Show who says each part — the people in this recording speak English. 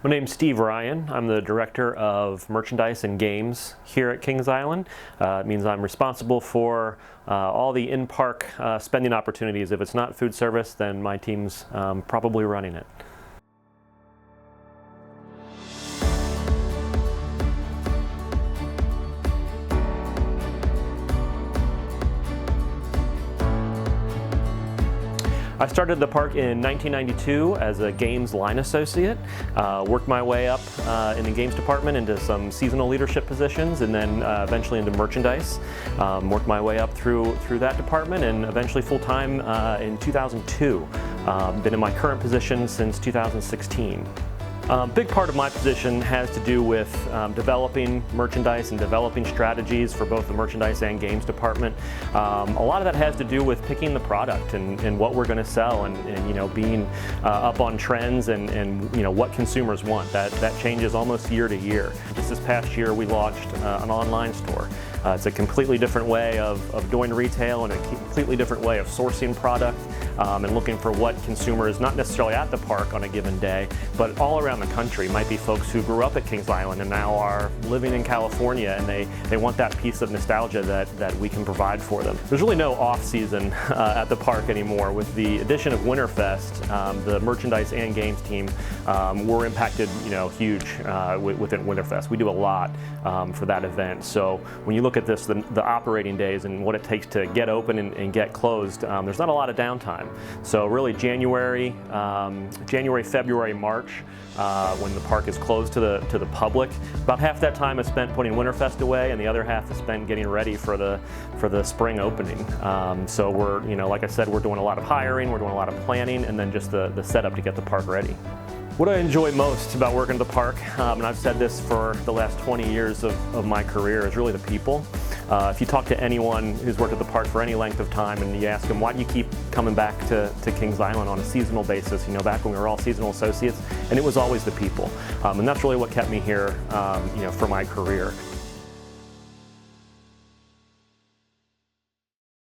Speaker 1: My name's Steve Ryan. I'm the Director of Merchandise and Games here at Kings Island. It means I'm responsible for all the in-park spending opportunities. If it's not food service, then my team's probably running it. I started the park in 1992 as a games line associate, worked my way up in the games department into some seasonal leadership positions, and then eventually into merchandise. Worked my way up through that department, and eventually full-time in 2002. Been in my current position since 2016. Big part of my position has to do with developing merchandise and developing strategies for both the merchandise and games department. A lot of that has to do with picking the product and what we're going to sell, and you know, being up on trends and you know, what consumers want. That changes almost year to year. Just this past year we launched an online store. It's a completely different way of doing retail and a completely different way of sourcing product and looking for what consumers, not necessarily at the park on a given day, but all around the country. Might be folks who grew up at Kings Island and now are living in California, and they want that piece of nostalgia that we can provide for them. There's really no off-season at the park anymore. With the addition of Winterfest, the merchandise and games team were impacted, you know, huge within Winterfest. We do a lot for that event. So when you look at this, the operating days and what it takes to get open and get closed, there's not a lot of downtime. So really January, February, March, when the park is closed to the public, about half that time is spent putting Winterfest away, and the other half is spent getting ready for the spring opening. So we're, you know, like I said, we're doing a lot of hiring, we're doing a lot of planning, and then just the setup to get the park ready. What I enjoy most about working at the park, and I've said this for the last 20 years of my career, is really the people. If you talk to anyone who's worked at the park for any length of time and you ask them, why do you keep coming back to Kings Island on a seasonal basis, you know, back when we were all seasonal associates, and it was always the people. And that's really what kept me here, you know, for my career.